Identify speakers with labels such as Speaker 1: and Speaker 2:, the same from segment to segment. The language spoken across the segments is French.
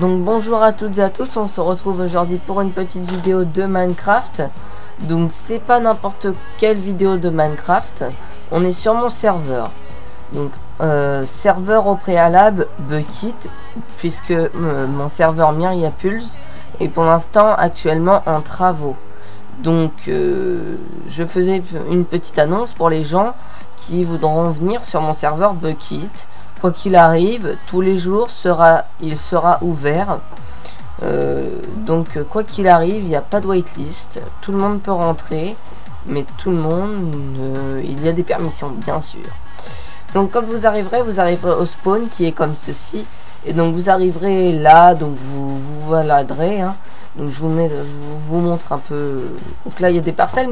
Speaker 1: Donc bonjour à toutes et à tous, on se retrouve aujourd'hui pour une petite vidéo de Minecraft. Donc c'est pas n'importe quelle vidéo de Minecraft, on est sur mon serveur. Donc serveur au préalable Bukkit, puisque mon serveur Myriapulse est pour l'instant actuellement en travaux. Donc je faisais une petite annonce pour les gens qui voudront venir sur mon serveur Bukkit. Quoi qu'il arrive, tous les jours il sera ouvert. Donc quoi qu'il arrive, il n'y a pas de waitlist. Tout le monde peut rentrer, mais tout le monde, il y a des permissions, bien sûr. Donc quand vous arriverez au spawn qui est comme ceci. Et donc vous arriverez là, donc vous baladerez. Hein. Donc je vous montre un peu. Donc là il y a des parcelles,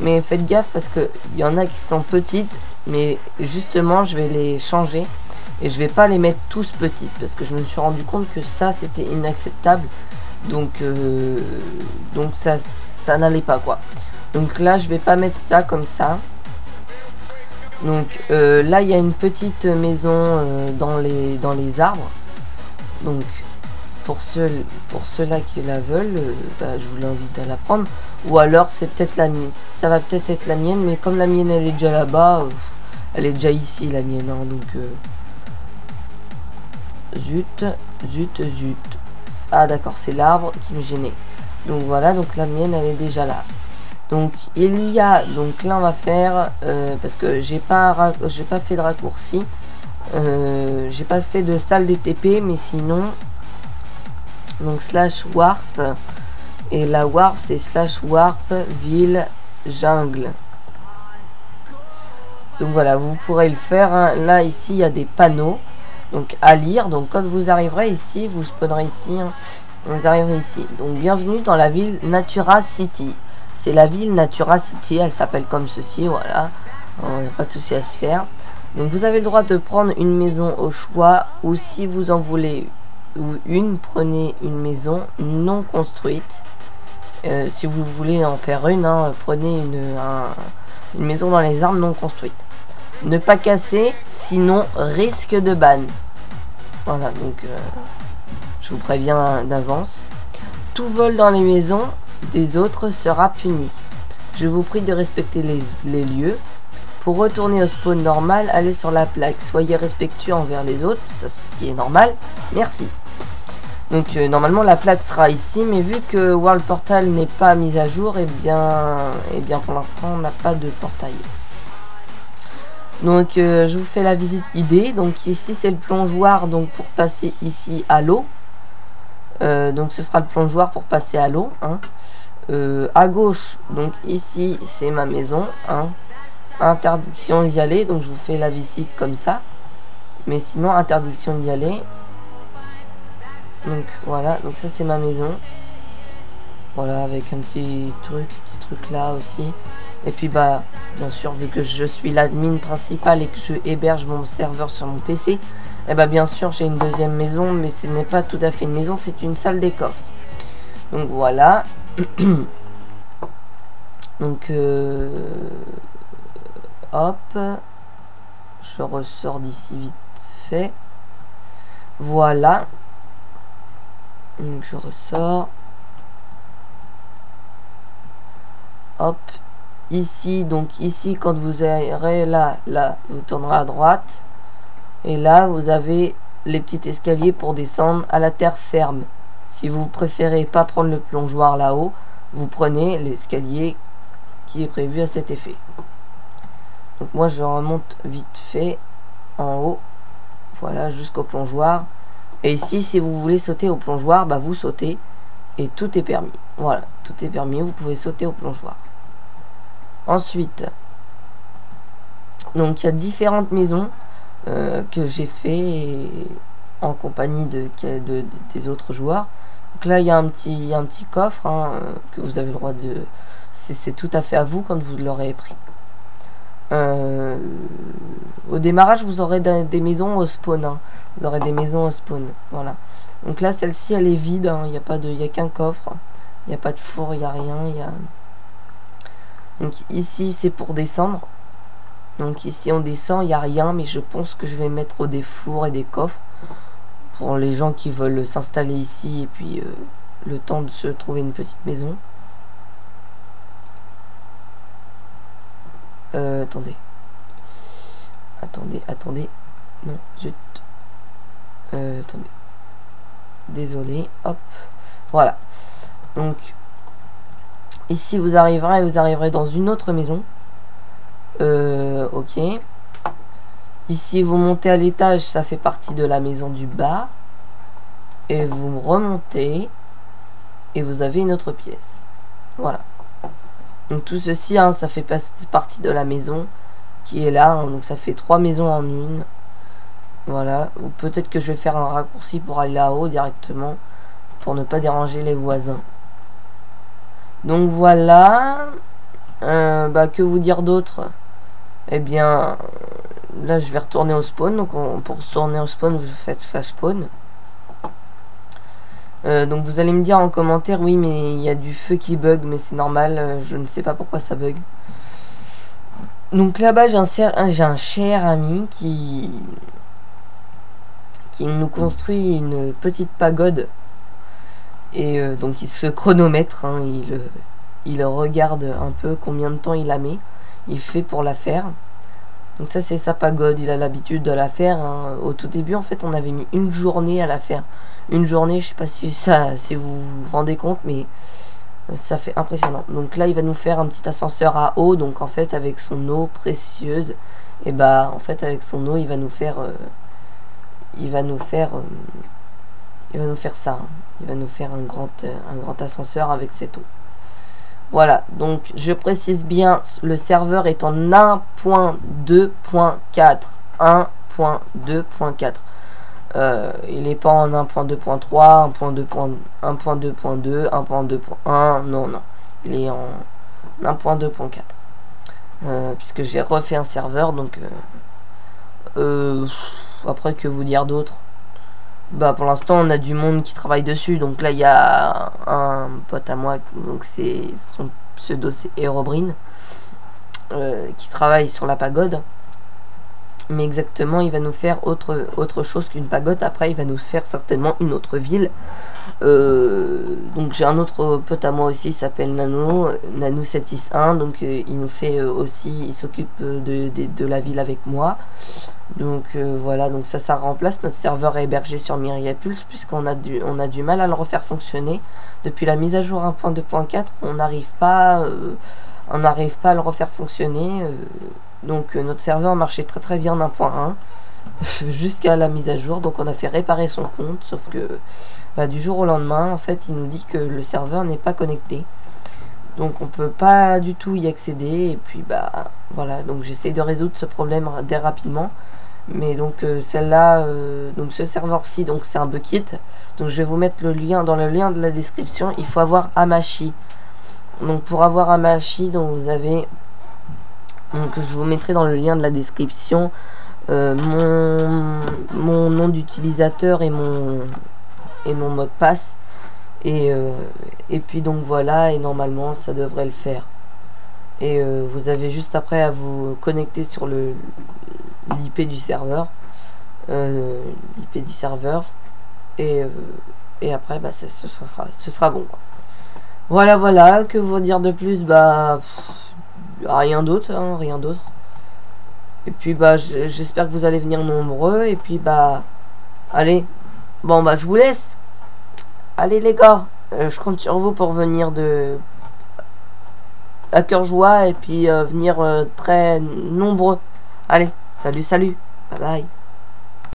Speaker 1: mais faites gaffe parce que il y en a qui sont petites. Mais justement je vais les changer. Et je vais pas les mettre tous petites parce que je me suis rendu compte que ça c'était inacceptable. Donc ça n'allait pas quoi. Donc là je vais pas mettre ça comme ça. Donc là il y a une petite maison dans les arbres. Donc pour ceux-là qui la veulent, je vous l'invite à la prendre. Ou alors c'est peut-être la mienne. Ça va peut-être être la mienne, mais comme la mienne elle est déjà là-bas, elle est déjà ici la mienne. Hein, donc zut. Ah d'accord, c'est l'arbre qui me gênait. Donc voilà, donc la mienne elle est déjà là. Donc il y a, donc là on va faire, parce que j'ai pas fait de raccourci. J'ai pas fait de salle DTP, mais sinon, donc /warp. Et la warp c'est /warp ville jungle. Donc voilà, vous pourrez le faire. Hein. Là ici il y a des panneaux. Donc à lire, donc quand vous arriverez ici, vous spawnerez ici, hein, vous arriverez ici. Donc bienvenue dans la ville Natura City. C'est la ville Natura City, elle s'appelle comme ceci, voilà. Il n'y a pas de souci à se faire. Donc vous avez le droit de prendre une maison au choix, ou si vous en voulez une, prenez une maison non construite. Si vous voulez en faire une, hein, prenez une maison dans les arbres non construite. Ne pas casser, sinon risque de ban. Voilà, donc je vous préviens d'avance. Tout vol dans les maisons des autres sera puni. Je vous prie de respecter les lieux. Pour retourner au spawn normal, allez sur la plaque. Soyez respectueux envers les autres, ça, ce qui est normal. Merci. Donc normalement la plaque sera ici, mais vu que World Portal n'est pas mise à jour, et bien pour l'instant on n'a pas de portail. Donc je vous fais la visite guidée. Donc ici c'est le plongeoir, donc pour passer ici à l'eau. Donc ce sera le plongeoir pour passer à l'eau. Hein. À gauche, donc ici c'est ma maison. Hein. Interdiction d'y aller, donc je vous fais la visite comme ça. Mais sinon interdiction d'y aller. Donc voilà, donc ça c'est ma maison. Voilà, avec un petit truc là aussi. Et puis bah bien sûr, vu que je suis l'admin principal et que je héberge mon serveur sur mon PC, et bah bien sûr j'ai une deuxième maison, mais ce n'est pas tout à fait une maison, c'est une salle des coffres. Donc voilà. Donc hop, je ressors d'ici vite fait. Voilà. Donc je ressors. Hop. Ici, donc ici quand vous irez là, vous tournerez à droite. Et là, vous avez les petits escaliers pour descendre à la terre ferme. Si vous préférez pas prendre le plongeoir là-haut, vous prenez l'escalier qui est prévu à cet effet. Donc moi, je remonte vite fait en haut. Voilà, jusqu'au plongeoir. Et ici, si vous voulez sauter au plongeoir, bah vous sautez. Et tout est permis. Voilà, tout est permis. Vous pouvez sauter au plongeoir. Ensuite, donc il y a différentes maisons que j'ai fait en compagnie des autres joueurs. Donc là il y a un petit coffre hein, que vous avez le droit de... C'est tout à fait à vous quand vous l'aurez pris. Au démarrage vous aurez des maisons au spawn. Hein. Vous aurez des maisons au spawn. Voilà. Donc là celle-ci elle est vide. Hein. Il n'y a qu'un coffre. Il n'y a pas de four, il n'y a rien. Donc ici c'est pour descendre. Donc ici on descend, il n'y a rien, mais je pense que je vais mettre des fours et des coffres pour les gens qui veulent s'installer ici et puis le temps de se trouver une petite maison. Attendez. Attendez. Non, zut. Attendez. Désolé. Hop. Voilà. Donc, ici vous arriverez dans une autre maison. Ok. Ici vous montez à l'étage, ça fait partie de la maison du bas. Et vous remontez. Et vous avez une autre pièce. Voilà. Donc tout ceci, hein, ça fait partie de la maison qui est là. Hein, donc ça fait 3 maisons en une. Voilà. Ou peut-être que je vais faire un raccourci pour aller là-haut directement. Pour ne pas déranger les voisins. Donc voilà. Bah que vous dire d'autre? Eh bien, là je vais retourner au spawn. Donc pour retourner au spawn, vous faites ça spawn. Donc vous allez me dire en commentaire, oui mais il y a du feu qui bug, mais c'est normal, je ne sais pas pourquoi ça bug. Donc là-bas j'ai un cher ami qui nous construit une petite pagode. Et donc il se chronomètre, hein, il regarde un peu combien de temps il la met, il fait pour la faire. Donc ça c'est sa pagode, il a l'habitude de la faire. Hein. Au tout début en fait on avait mis une journée à la faire. Une journée, je sais pas si vous vous rendez compte, mais ça fait impressionnant. Donc là il va nous faire un petit ascenseur à eau. Donc en fait avec son eau précieuse, et bah en fait avec son eau il va nous faire ça. Il va nous faire hein. Il va nous faire un grand ascenseur avec cette eau. Voilà, donc je précise bien, le serveur est en 1.2.4. 1.2.4. Il n'est pas en 1.2.3, 1.2.2, 1.2.1, non. Il est en 1.2.4. Puisque j'ai refait un serveur, donc... après, que vous dire d'autre? Bah pour l'instant on a du monde qui travaille dessus. Donc là il y a un pote à moi, donc c'est son pseudo, c'est Herobrine, qui travaille sur la pagode. Mais exactement il va nous faire autre chose qu'une pagode. Après il va nous faire certainement une autre ville. Donc j'ai un autre pote à moi aussi, il s'appelle Nano 761. Donc il nous fait aussi, il s'occupe de la ville avec moi. Donc voilà, donc ça remplace. Notre serveur est hébergé sur Myriapulse, puisqu'on a du mal à le refaire fonctionner. Depuis la mise à jour 1.2.4, on n'arrive pas à le refaire fonctionner. Donc notre serveur marchait très bien d'un point 1 jusqu'à la mise à jour. Donc on a fait réparer son compte, sauf que bah, du jour au lendemain, en fait, il nous dit que le serveur n'est pas connecté. Donc on peut pas du tout y accéder. Et puis bah voilà, donc j'essaie de résoudre ce problème dès rapidement. Mais donc celle-là, donc ce serveur-ci, donc c'est un bucket. Donc je vais vous mettre le lien dans le lien de la description. Il faut avoir Hamachi. Donc pour avoir Hamachi, donc vous avez, donc je vous mettrai dans le lien de la description mon nom d'utilisateur et mon mot de passe. Et puis donc voilà, et normalement ça devrait le faire. Et vous avez juste après à vous connecter sur l'IP du serveur, et après bah ce sera bon quoi. Voilà, que vous dire de plus? Bah rien d'autre, hein, rien d'autre. Et puis bah j'espère que vous allez venir nombreux. Et puis bah allez, bon bah je vous laisse. Allez les gars, je compte sur vous pour venir à cœur joie et puis venir très nombreux. Allez, salut, bye bye.